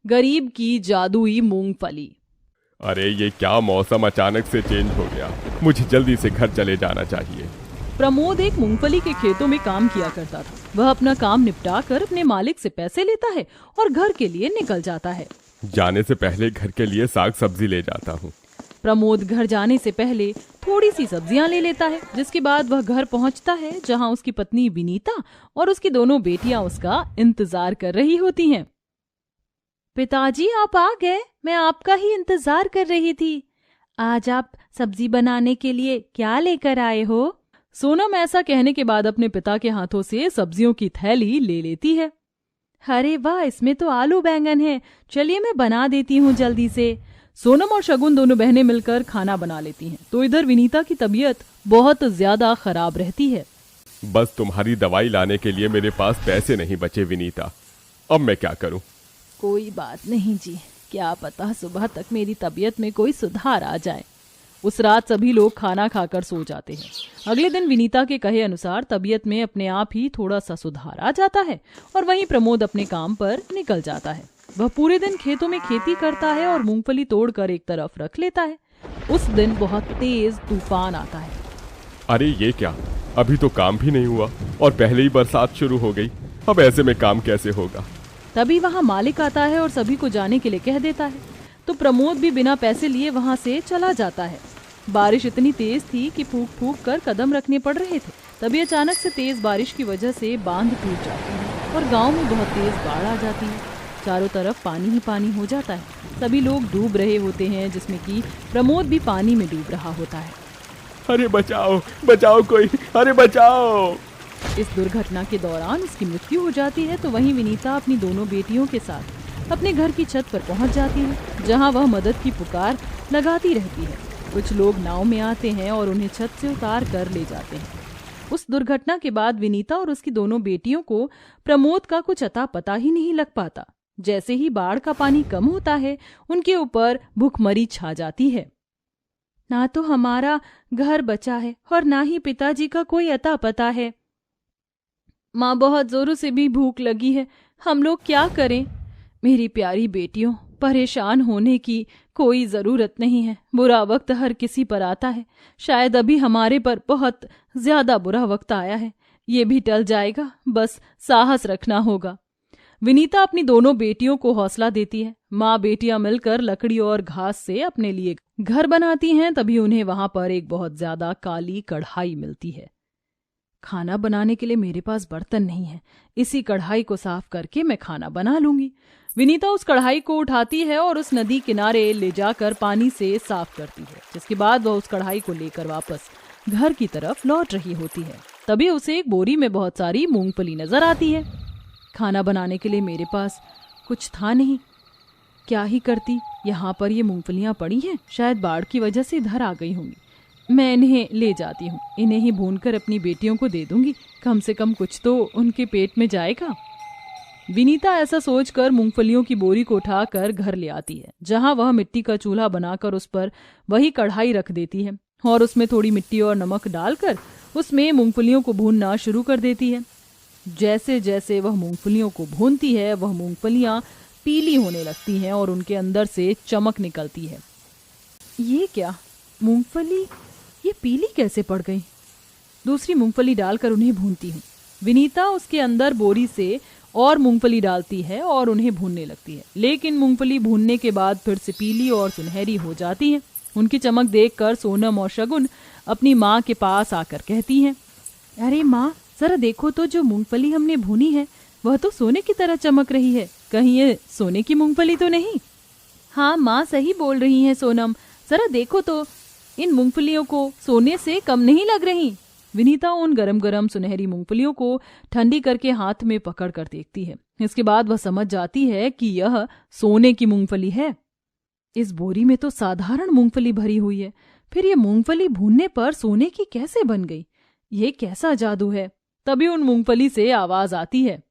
गरीब की जादुई मूंगफली। अरे ये क्या मौसम अचानक से चेंज हो गया, मुझे जल्दी से घर चले जाना चाहिए। प्रमोद एक मूंगफली के खेतों में काम किया करता था। वह अपना काम निपटा कर अपने मालिक से पैसे लेता है और घर के लिए निकल जाता है। जाने से पहले घर के लिए साग सब्जी ले जाता हूँ। प्रमोद घर जाने से पहले थोड़ी सी सब्जियां ले लेता है, जिसके बाद वह घर पहुंचता है जहां उसकी पत्नी विनीता और उसकी दोनों बेटियां उसका इंतजार कर रही होती हैं। पिताजी आप आ गए, मैं आपका ही इंतजार कर रही थी। आज आप सब्जी बनाने के लिए क्या लेकर आए हो? सोनम ऐसा कहने के बाद अपने पिता के हाथों से सब्जियों की थैली ले लेती है। अरे वाह, इसमें तो आलू बैंगन है, चलिए मैं बना देती हूँ जल्दी से। सोनम और शगुन दोनों बहनें मिलकर खाना बना लेती हैं। तो इधर विनीता की तबीयत बहुत ज्यादा खराब रहती है। बस तुम्हारी दवाई लाने के लिए मेरे पास पैसे नहीं बचे विनीता, अब मैं क्या करूं? कोई बात नहीं जी, क्या पता सुबह तक मेरी तबीयत में कोई सुधार आ जाए। उस रात सभी लोग खाना खाकर सो जाते हैं। अगले दिन विनीता के कहे अनुसार तबीयत में अपने आप ही थोड़ा सा सुधार आ जाता है और वहीं प्रमोद अपने काम पर निकल जाता है। वह पूरे दिन खेतों में खेती करता है और मूंगफली तोड़कर एक तरफ रख लेता है। उस दिन बहुत तेज तूफान आता है। अरे ये क्या, अभी तो काम भी नहीं हुआ और पहले ही बरसात शुरू हो गई। अब ऐसे में काम कैसे होगा? तभी वहाँ मालिक आता है और सभी को जाने के लिए कह देता है। तो प्रमोद भी बिना पैसे लिए वहाँ से चला जाता है। बारिश इतनी तेज थी कि फूंक फूंक कर कदम रखने पड़ रहे थे। तभी अचानक से तेज बारिश की वजह से बांध टूट जाती है और गांव में बहुत तेज बाढ़ आ जाती है। चारों तरफ पानी ही पानी हो जाता है। सभी लोग डूब रहे होते हैं, जिसमें कि प्रमोद भी पानी में डूब रहा होता है। अरे बचाओ बचाओ कोई, अरे बचाओ। इस दुर्घटना के दौरान उसकी मृत्यु हो जाती है। तो वहीं विनीता अपनी दोनों बेटियों के साथ अपने घर की छत पर पहुंच जाती है, जहां वह मदद की पुकार लगाती रहती है। कुछ लोग नाव में आते हैं और उन्हें छत से उतार कर ले जाते हैं। उस दुर्घटना के बाद विनीता और उसकी दोनों बेटियों को प्रमोद का कुछ अता पता ही नहीं लग पाता। जैसे ही बाढ़ का पानी कम होता है, उनके ऊपर भूखमरी छा जाती है। ना तो हमारा घर बचा है और ना ही पिताजी का कोई अता पता है। माँ बहुत जोरों से भी भूख लगी है, हम लोग क्या करें? मेरी प्यारी बेटियों, परेशान होने की कोई जरूरत नहीं है। बुरा वक्त हर किसी पर आता है। शायद अभी हमारे पर बहुत ज्यादा बुरा वक्त आया है, ये भी टल जाएगा, बस साहस रखना होगा। विनीता अपनी दोनों बेटियों को हौसला देती है। माँ बेटियां मिलकर लकड़ी और घास से अपने लिए घर बनाती हैं। तभी उन्हें वहां पर एक बहुत ज्यादा काली कढ़ाई मिलती है। खाना बनाने के लिए मेरे पास बर्तन नहीं है, इसी कढ़ाई को साफ करके मैं खाना बना लूंगी। विनीता उस कढ़ाई को उठाती है और उस नदी किनारे ले जाकर पानी से साफ करती है, जिसके बाद वह उस कढ़ाई को लेकर वापस घर की तरफ लौट रही होती है। तभी उसे एक बोरी में बहुत सारी मूंगफली नजर आती है। खाना बनाने के लिए मेरे पास कुछ था नहीं, क्या ही करती। यहाँ पर ये मूंगफलियाँ पड़ी हैं, शायद बाढ़ की वजह से इधर आ गई होंगी। मैं इन्हें ले जाती हूँ, इन्हें ही भूनकर अपनी बेटियों को दे दूंगी, कम से कम कुछ तो उनके पेट में जाएगा। विनीता ऐसा सोचकर मूंगफलियों की बोरी को उठाकर घर ले आती है, जहां वह मिट्टी का चूल्हा बनाकर उस पर वही कढ़ाई रख देती है और उसमें थोड़ी मिट्टी और नमक डालकर उसमें मूंगफलियों को भूनना शुरू कर देती है। जैसे जैसे वह मूंगफलियों को भूनती है, वह मूंगफलियां पीली होने लगती हैं और उनके अंदर से चमक निकलती है। ये क्या, मूंगफली ये पीली कैसे पड़ गई? दूसरी मूंगफली डालकर उन्हें भूनती हूँ। विनीता उसके अंदर बोरी से और मूंगफली डालती है और उन्हें भूनने लगती है, लेकिन मूंगफली भूनने के बाद फिर से पीली और सुनहरी हो जाती है। उनकी चमक देखकर सोनम और शगुन अपनी माँ के पास आकर कहती हैं, अरे माँ, जरा देखो तो, जो मूंगफली हमने भूनी है वह तो सोने की तरह चमक रही है, कहीं ये सोने की मूंगफली तो नहीं? हाँ माँ, सही बोल रही हैं सोनम, जरा देखो तो, इन मूंगफलियों को सोने से कम नहीं लग रही। विनीता उन गरम गरम सुनहरी मूंगफलियों को ठंडी करके हाथ में पकड़ कर देखती है। इसके बाद वह समझ जाती है कि यह सोने की मूंगफली है। इस बोरी में तो साधारण मूंगफली भरी हुई है, फिर ये मूंगफली भूनने पर सोने की कैसे बन गई? ये कैसा जादू है? तभी उन मूंगफली से आवाज आती है,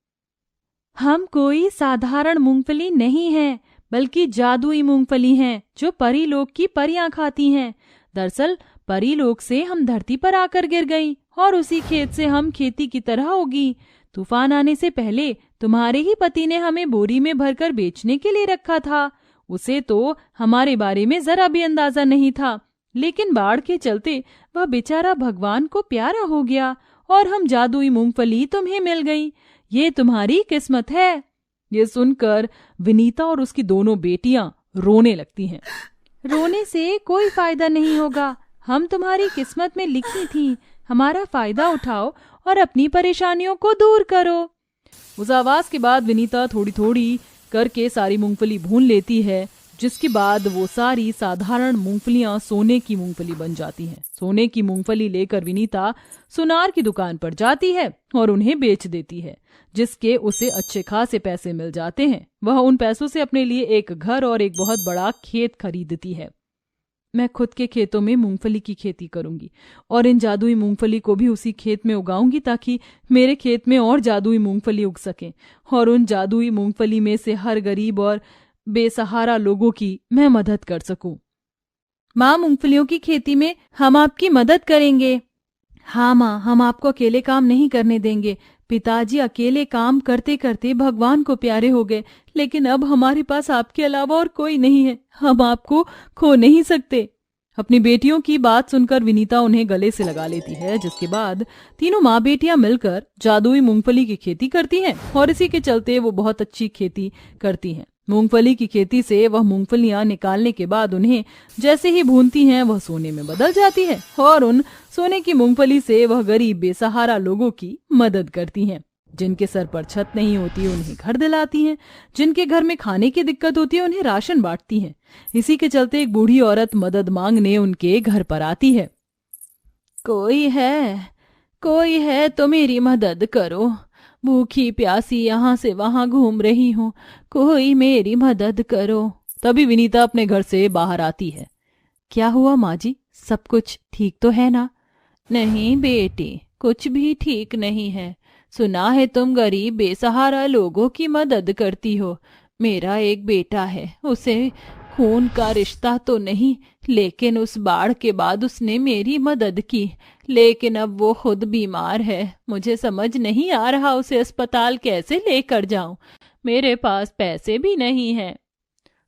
हम कोई साधारण मूंगफली नहीं है, बल्कि जादुई मूंगफली हैं, जो परीलोक की परियां खाती हैं। दरअसल परीलोक से हम धरती पर आकर गिर गई और उसी खेत से हम खेती की तरह उगी। तूफान आने से पहले तुम्हारे ही पति ने हमें बोरी में भरकर बेचने के लिए रखा था। उसे तो हमारे बारे में जरा भी अंदाजा नहीं था, लेकिन बाढ़ के चलते वह बेचारा भगवान को प्यारा हो गया और हम जादुई मूंगफली तुम्हें मिल गई। ये तुम्हारी किस्मत है। ये सुनकर विनीता और उसकी दोनों बेटियां रोने लगती हैं। रोने से कोई फायदा नहीं होगा, हम तुम्हारी किस्मत में लिखी थी। हमारा फायदा उठाओ और अपनी परेशानियों को दूर करो। उस आवाज के बाद विनीता थोड़ी थोड़ी करके सारी मूंगफली भून लेती है, जिसके बाद वो सारी साधारण मूंगफलियां सोने की मूंगफली बन जाती हैं। सोने की मूंगफली लेकर विनीता सुनार की दुकान पर जाती है और उन्हें बेच देती है, जिसके उसे अच्छे खासे पैसे मिल जाते हैं। वह उन पैसों से अपने लिए एक घर और एक बहुत बड़ा खेत खरीदती है। मैं खुद के खेतों में मूंगफली की खेती करूंगी और इन जादुई मूंगफली को भी उसी खेत में उगाऊंगी, ताकि मेरे खेत में और जादुई मूंगफली उग सके और उन जादुई मूंगफली में से हर गरीब और बेसहारा लोगों की मैं मदद कर सकूं। माँ, मूंगफलियों की खेती में हम आपकी मदद करेंगे। हाँ माँ, हम आपको अकेले काम नहीं करने देंगे। पिताजी अकेले काम करते करते भगवान को प्यारे हो गए, लेकिन अब हमारे पास आपके अलावा और कोई नहीं है। हम आपको खो नहीं सकते। अपनी बेटियों की बात सुनकर विनीता उन्हें गले से लगा लेती है, जिसके बाद तीनों माँ बेटियां मिलकर जादुई मूंगफली की खेती करती हैं और इसी के चलते वो बहुत अच्छी खेती करती हैं। मूंगफली की खेती से वह मूंगफलियां निकालने के बाद उन्हें जैसे ही भूनती हैं वह सोने में बदल जाती है और उन सोने की मूंगफली से वह गरीब बेसहारा लोगों की मदद करती हैं। जिनके सर पर छत नहीं होती उन्हें घर दिलाती हैं, जिनके घर में खाने की दिक्कत होती है उन्हें राशन बांटती हैं। इसी के चलते एक बूढ़ी औरत मदद मांगने उनके घर पर आती है। कोई है तो मेरी मदद करो। भूखी प्यासी यहाँ से वहां घूम रही हूँ, कोई मेरी मदद करो। तभी विनीता अपने घर से बाहर आती है। क्या हुआ माँ जी, सब कुछ ठीक तो है ना? नहीं बेटी, कुछ भी ठीक नहीं है। सुना है तुम गरीब बेसहारा लोगों की मदद करती हो। मेरा एक बेटा है, उसे खून का रिश्ता तो नहीं, लेकिन उस बाढ़ के बाद उसने मेरी मदद की, लेकिन अब वो खुद बीमार है। मुझे समझ नहीं आ रहा उसे अस्पताल कैसे लेकर जाऊं। मेरे पास पैसे भी नहीं हैं।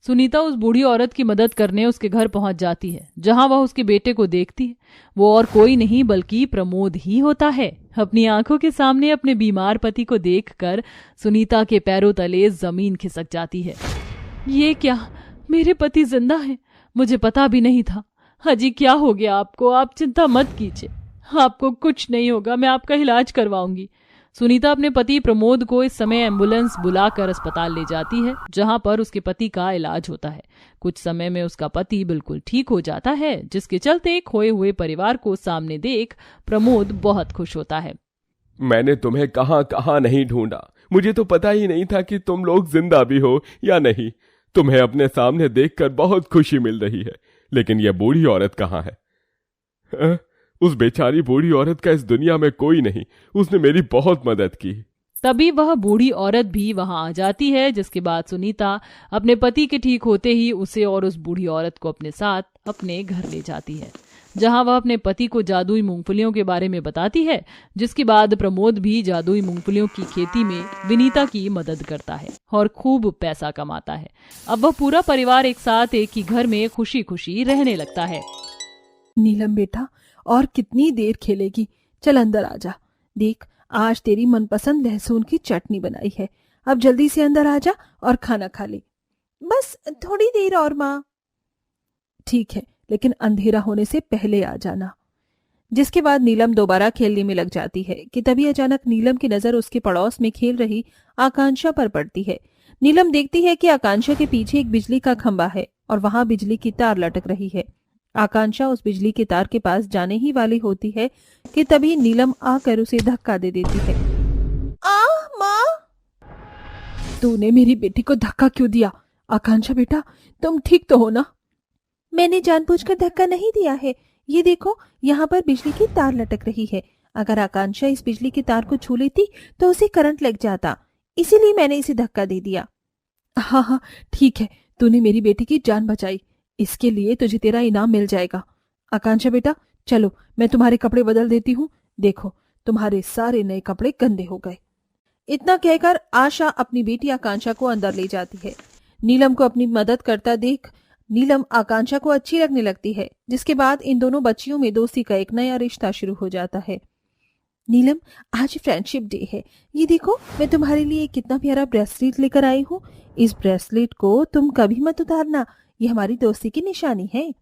सुनीता उस बूढ़ी औरत की मदद करने उसके घर पहुंच जाती है, जहां वह उसके बेटे को देखती है। वो और कोई नहीं बल्कि प्रमोद ही होता है। अपनी आंखों के सामने अपने बीमार पति को देखकर सुनीता के पैरों तले जमीन खिसक जाती है। ये क्या, मेरे पति जिंदा है? मुझे पता भी नहीं था। हाजी, क्या हो गया आपको? आप चिंता मत कीजिए, आपको कुछ नहीं होगा, मैं आपका इलाज करवाऊंगी। सुनीता अपने पति प्रमोद को इस समय एम्बुलेंस बुलाकर अस्पताल ले जाती है, जहां पर उसके पति का इलाज होता है। कुछ समय में उसका पति बिल्कुल ठीक हो जाता है, जिसके चलते खोए हुए परिवार को सामने देख प्रमोद बहुत खुश होता है। मैंने तुम्हें कहां कहां नहीं ढूंढा, मुझे तो पता ही नहीं था कि तुम लोग जिंदा भी हो या नहीं। तुम्हें अपने सामने देखकर बहुत खुशी मिल रही है, लेकिन यह बूढ़ी औरत कहाँ है? उस बेचारी बूढ़ी औरत का इस दुनिया में कोई नहीं, उसने मेरी बहुत मदद की। तभी वह बूढ़ी औरत भी वहां आ जाती है, जिसके बाद सुनीता अपने पति के ठीक होते ही उसे और उस बूढ़ी औरत को अपने साथ अपने घर ले जाती है, जहां वह अपने पति को जादुई मूंगफलियों के बारे में बताती है। जिसके बाद प्रमोद भी जादुई मूंगफलियों की खेती में विनीता की मदद करता है और खूब पैसा कमाता है। अब वह पूरा परिवार एक साथ एक ही घर में खुशी खुशी रहने लगता है। नीलम बेटा, और कितनी देर खेलेगी? चल अंदर आजा। देख, आज तेरी मनपसंद लहसुन की चटनी बनाई है। अब जल्दी से अंदर आजा और खाना खा ले। बस थोड़ी देर और माँ। ठीक है, लेकिन अंधेरा होने से पहले आ जाना। जिसके बाद नीलम दोबारा खेलने में लग जाती है कि तभी अचानक नीलम की नजर उसके पड़ोस में खेल रही आकांक्षा पर पड़ती है। नीलम देखती है कि आकांक्षा के पीछे एक बिजली का खंबा है और वहां बिजली की तार लटक रही है। आकांक्षा उस बिजली के तार के पास जाने ही वाली होती है कि तभी नीलम आकर उसे धक्का दे देती है। माँ, तूने मेरी बेटी को धक्का क्यों दिया? आकांक्षा बेटा, तुम ठीक तो हो ना? मैंने जानबूझकर धक्का नहीं दिया है। ये देखो, यहाँ पर बिजली की तार लटक रही है। अगर आकांक्षा इस बिजली की तार को छू लेती तो उसे करंट लग जाता, इसीलिए मैंने इसे धक्का दे दिया। हाँ, ठीक है, तूने मेरी बेटी की जान बचाई। इसके लिए तुझे तेरा इनाम मिल जाएगा। आकांक्षा बेटा, चलो मैं तुम्हारे कपड़े बदल देती हूँ। देखो, तुम्हारे सारे नए कपड़े गंदे हो गए। इतना कहकर आशा अपनी बेटी आकांक्षा को अंदर ले जाती है। नीलम को अपनी मदद करता देख नीलम आकांक्षा को अच्छी लगने लगती है, जिसके बाद इन दोनों बच्चियों में दोस्ती का एक नया रिश्ता शुरू हो जाता है। नीलम, आज फ्रेंडशिप डे है, ये देखो मैं तुम्हारे लिए कितना प्यारा ब्रेसलेट लेकर आई हूँ। इस ब्रेसलेट को तुम कभी मत उतारना, ये हमारी दोस्ती की निशानी है।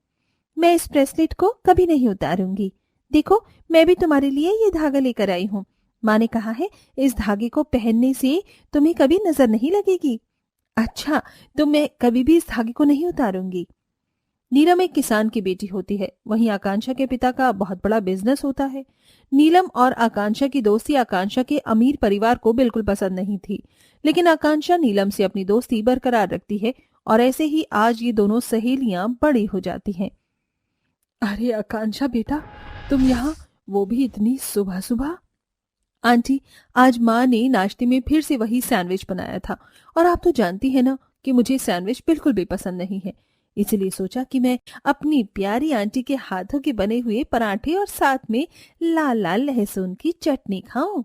मैं इस ब्रेसलेट को कभी नहीं उतारूंगी। देखो मैं भी तुम्हारे लिए ये धागा लेकर आई हूँ। माँ ने कहा है इस धागे को पहनने से तुम्हें कभी नजर नहीं लगेगी। अच्छा, तो मैं कभी भी इस धागे को नहीं उतारूंगी। नीलम एक किसान की बेटी होती है, वहीं आकांक्षा के पिता का बहुत बड़ा बिजनेस होता है। नीलम और आकांक्षा की दोस्ती आकांक्षा के अमीर परिवार को बिल्कुल पसंद नहीं थी, लेकिन आकांक्षा नीलम से अपनी दोस्ती बरकरार रखती है और ऐसे ही आज ये दोनों सहेलियां बड़ी हो जाती हैं। अरे आकांक्षा बेटा, तुम यहाँ, वो भी इतनी सुबह सुबह। आंटी, आज माँ ने नाश्ते में फिर से वही सैंडविच बनाया था और आप तो जानती है ना कि मुझे सैंडविच बिल्कुल भी पसंद नहीं है, इसलिए सोचा कि मैं अपनी प्यारी आंटी के हाथों के बने हुए पराठे और साथ में लाल लाल लहसुन की चटनी खाऊं।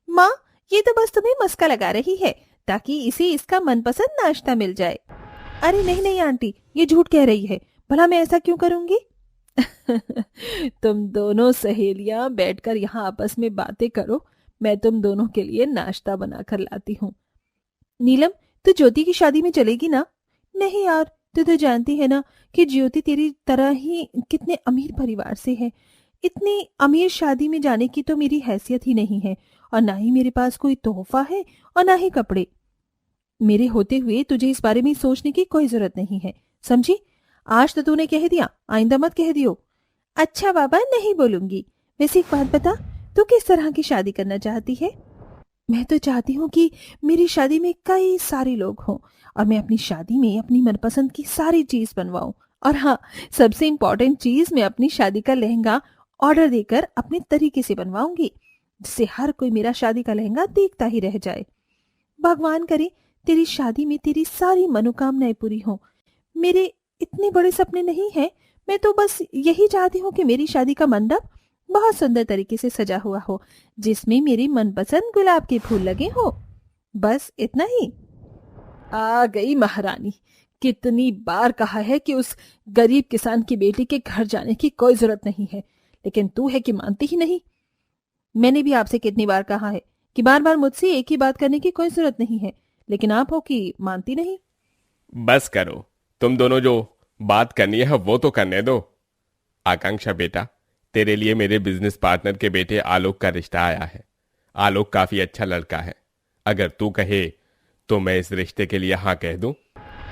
माँ, ये तो बस तुम्हें मस्का लगा रही है ताकि इसे इसका मनपसंद नाश्ता मिल जाए। अरे नहीं नहीं आंटी, ये झूठ कह रही है, भला मैं ऐसा क्यों करूंगी? तुम दोनों सहेलियां बैठकर यहाँ आपस में बातें करो, मैं तुम दोनों के लिए नाश्ता बनाकर लाती हूँ। नीलम, तू ज्योति की शादी में चलेगी ना? नहीं यार, तू तो जानती है ना कि ज्योति तेरी तरह ही कितने अमीर परिवार से है। इतनी अमीर शादी में जाने की तो मेरी हैसियत ही नहीं है, और ना ही मेरे पास कोई तोहफा है और ना ही कपड़े। मेरे होते हुए तुझे इस बारे में सोचने की कोई जरूरत नहीं है, समझी? आज तो तूने कह दिया, आइंदा मत कह दियो। अच्छा बाबा, नहीं बोलूंगी। वैसे एक बात बता, तू किस तरह की शादी करना चाहती है? मैं तो चाहती हूँ कि मेरी शादी में कई सारे लोग हों और मैं अपनी शादी में अपनी मनपसंद की सारी चीज बनवाऊं। और हाँ, सबसे इम्पोर्टेंट चीज, मैं अपनी शादी का लहंगा ऑर्डर देकर अपने तरीके से बनवाऊंगी, जिससे हर कोई मेरा शादी का लहंगा देखता ही रह जाए। भगवान करे तेरी शादी में तेरी सारी मनोकामनाएं पूरी हों। मेरे इतने बड़े सपने नहीं हैं, मैं तो बस यही चाहती हूँ कि मेरी शादी का मंडप बहुत सुंदर तरीके से सजा हुआ हो, जिसमें मेरी मनपसंद गुलाब के फूल लगे हो। बस इतना ही। आ गई महारानी, कितनी बार कहा है कि उस गरीब किसान की बेटी के घर जाने की कोई जरूरत नहीं है, लेकिन तू है कि मानती ही नहीं। मैंने भी आपसे कितनी बार कहा है कि बार बार मुझसे एक ही बात करने की कोई जरूरत नहीं है, लेकिन आप हो कि मानती नहीं। बस करो, तुम दोनों जो बात करनी है वो तो करने दो। आकांक्षा बेटा, तेरे लिए मेरे बिजनेस पार्टनर के बेटे आलोक का रिश्ता आया है। आलोक काफी अच्छा लड़का है, अगर तू कहे तो मैं इस रिश्ते के लिए हाँ कह दूं।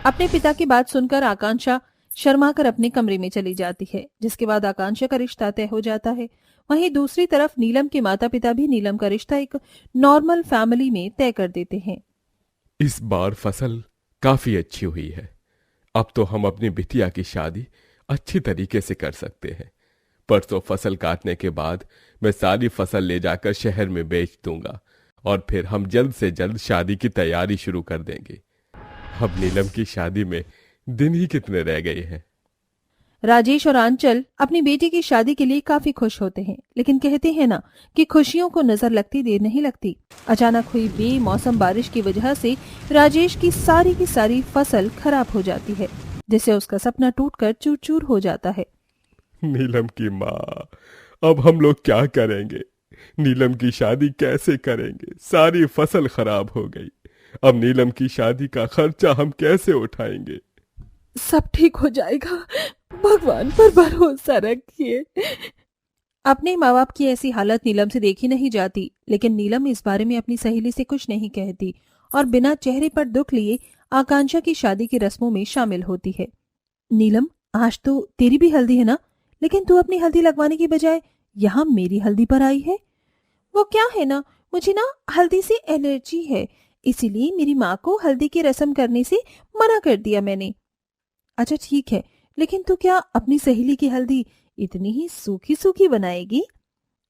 अपने पिता की बात सुनकर आकांक्षा शर्मा कर अपने कमरे में चली जाती है, जिसके बाद आकांक्षा का रिश्ता तय हो जाता है। वहीं दूसरी तरफ नीलम के माता पिता भी नीलम का रिश्ता एक नॉर्मल फैमिली में तय कर देते हैं। इस बार फसल काफी अच्छी हुई है, अब तो हम अपनी बिटिया की शादी अच्छी तरीके से कर सकते हैं। परसों फसल काटने के बाद मैं सारी फसल ले जाकर शहर में बेच दूंगा और फिर हम जल्द से जल्द शादी की तैयारी शुरू कर देंगे। अब नीलम की शादी में दिन ही कितने रह गए हैं। राजेश और आंचल अपनी बेटी की शादी के लिए काफी खुश होते हैं, लेकिन कहते हैं ना कि खुशियों को नजर लगती देर नहीं लगती। अचानक हुई बेमौसम बारिश की वजह से राजेश की सारी फसल खराब हो जाती है, जिससे उसका सपना टूटकर चूर चूर हो जाता है। नीलम की माँ, अब हम लोग क्या करेंगे? नीलम की शादी कैसे करेंगे? सारी फसल खराब हो गई, अब नीलम की शादी का खर्चा हम कैसे उठाएंगे? सब ठीक हो जाएगा, भगवान पर भरोसा रखिए। अपने माँ बाप की ऐसी हालत नीलम से देखी नहीं जाती, लेकिन नीलम इस बारे में अपनी सहेली से कुछ नहीं कहती और बिना चेहरे पर दुख लिए आकांक्षा की शादी की रस्मों में शामिल होती है। नीलम, आज तो तेरी भी हल्दी है ना, लेकिन तू अपनी हल्दी लगवाने की बजाय यहाँ मेरी हल्दी पर आई है। वो क्या है ना, मुझे ना हल्दी से एलर्जी है, इसीलिए मेरी माँ को हल्दी की रस्म करने से मना कर दिया मैंने। अच्छा ठीक है, लेकिन तू क्या अपनी सहेली की हल्दी इतनी ही सूखी सूखी बनाएगी?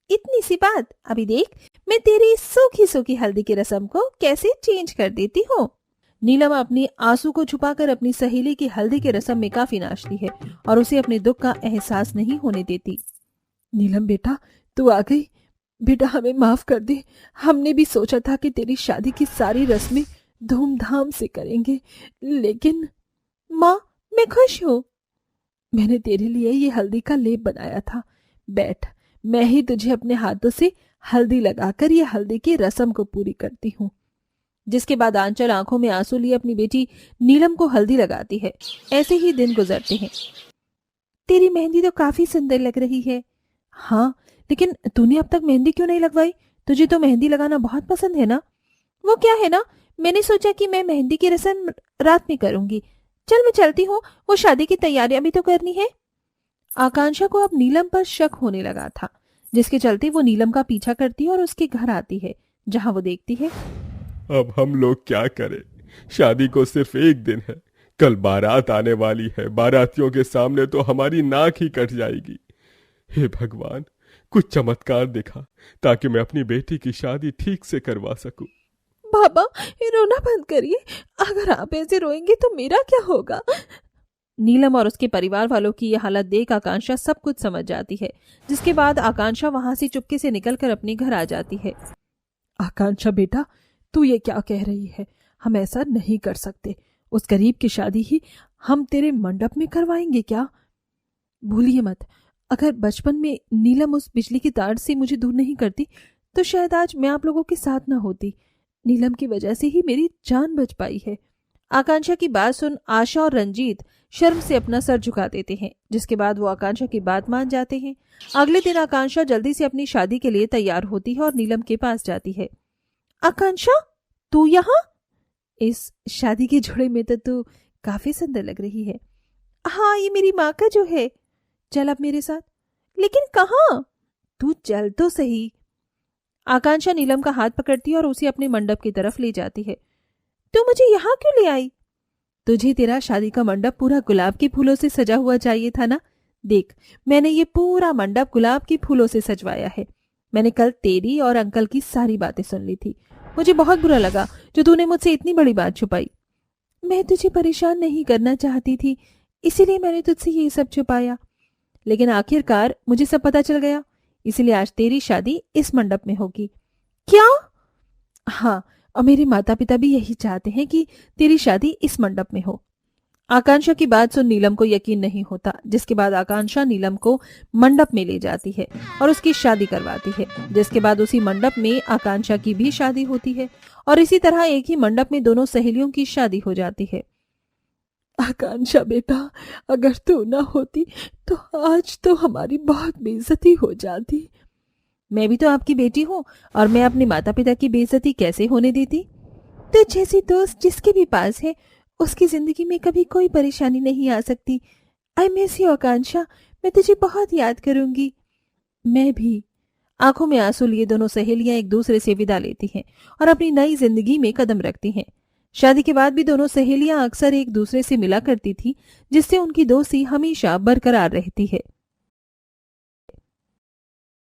इतनी सी बात, अभी देख मैं तेरी सूखी सूखी हल्दी की रस्म को कैसे चेंज कर देती हूँ। नीलम अपने आंसू को छुपाकर अपनी सहेली की हल्दी की रस्म में काफी नाचती है और उसे अपने दुख का एहसास नहीं होने देती। नीलम बेटा, तू आ गई, बेटा हमें माफ कर दे। हमने भी सोचा था कि तेरी शादी की सारी रस्में धूमधाम से करेंगे, लेकिन माँ मैं खुश हूँ। मैंने तेरे लिए ये हल्दी का लेप बनाया था। बैठ, मैं ही तुझे अपने हाथों से हल्दी लगाकर ये हल्दी की रस्म को पूरी करती हूँ। जिसके बाद आंचल आंखों में आंसू लिए अपनी बेटी नीलम को हल्दी लगाती है। ऐसे ही दिन गुजरते हैं। तेरी मेहंदी तो काफी सुंदर लग रही है। हाँ, लेकिन तूने अब तक मेहंदी क्यों नहीं लगवाई? तुझे तो मेहंदी लगाना बहुत पसंद है ना? वो क्या है ना, मैंने सोचा कि मैं मेहंदी की रस्म रात में करूंगी। चल मैं चलती हूँ, वो शादी की तैयारियां भी तो करनी है। आकांक्षा को अब नीलम पर शक होने लगा था, जिसके चलते वो नीलम का पीछा करती है और उसके घर आती है, जहां वो देखती है अब हम लोग क्या करें? शादी को सिर्फ एक दिन है, कल बारात आने वाली है। बारातियों के सामने तो हमारी नाक ही कट जाएगी। हे भगवान, कुछ चमत्कार दिखा ताकि मैं अपनी बेटी की शादी ठीक से करवा सकूं। बाबा रोना बंद करिए, अगर आप ऐसे रोएंगे तो मेरा क्या होगा? नीलम और उसके परिवार वालों की यह हालत देख आकांक्षा सब कुछ समझ जाती है, जिसके बाद आकांक्षा वहां से चुपके से निकलकर अपने घर आ जाती है। आकांक्षा बेटा, तू ये क्या कह रही है? हम ऐसा नहीं कर सकते। उस गरीब की शादी ही हम तेरे मंडप में करवाएंगे क्या? भूलिए मत, अगर बचपन में नीलम उस बिजली की तार से मुझे दूर नहीं करती तो शायद आज मैं आप लोगों के साथ न होती। नीलम की वजह से ही मेरी जान बच पाई है। आकांक्षा की बात सुन आशा और रंजीत शर्म से अपना सर झुका देते हैं, जिसके बाद वो आकांक्षा की बात मान जाते हैं। अगले दिन आकांक्षा जल्दी से अपनी शादी के लिए तैयार होती है और नीलम के पास जाती है। आकांक्षा, तू यहाँ? इस शादी के जोड़े में तो तू काफी सुंदर लग रही है। हाँ, ये मेरी माँ का जो है। चल अब मेरे साथ। लेकिन कहाँ? तू चल तो सही। आकांक्षा नीलम का हाथ पकड़ती है और उसे अपने मंडप की तरफ ले जाती है। तू मुझे यहाँ क्यों ले आई? तुझे तेरा शादी का मंडप पूरा गुलाब के फूलों से सजा हुआ चाहिए था ना। देख, मैंने ये पूरा मंडप गुलाब के फूलों से सजवाया है। मैंने कल तेरी और अंकल की सारी बातें सुन ली थी। मुझे बहुत बुरा लगा जो तूने मुझसे इतनी बड़ी बात छुपाई। मैं तुझे परेशान नहीं करना चाहती थी, इसीलिए मैंने तुझसे ये सब छुपाया। लेकिन आखिरकार मुझे सब पता चल गया, इसीलिए आज तेरी शादी इस मंडप में होगी। क्या? हाँ, और मेरे माता पिता भी यही चाहते हैं कि तेरी शादी इस मंडप में हो। आकांक्षा की बात सुन नीलम को यकीन नहीं होता, जिसके बाद आकांक्षा नीलम को मंडप में ले जाती है और उसकी शादी करवाती है। जिसके बाद उसी मंडप में आकांक्षा की भी शादी होती है और इसी तरह एक ही मंडप में दोनों सहेलियों की शादी हो जाती है। आकांक्षा बेटा, अगर तू ना होती तो आज तो हमारी बहुत बेइज्जती हो जाती। मैं भी तो आपकी बेटी हूँ और मैं अपने माता पिता की बेइज्जती कैसे होने देती? तो जैसी दोस्त जिसके भी पास है उसकी जिंदगी में कभी कोई परेशानी नहीं आ सकती। आई मिस यू आकांक्षा, मैं तुझे बहुत याद करूंगी। मैं भी। आंखों में आंसू लिए दोनों सहेलियां एक दूसरे से विदा लेती हैं और अपनी नई जिंदगी में कदम रखती हैं। शादी के बाद भी दोनों सहेलियां अक्सर एक दूसरे से मिला करती थी, जिससे उनकी दोस्ती हमेशा बरकरार रहती है।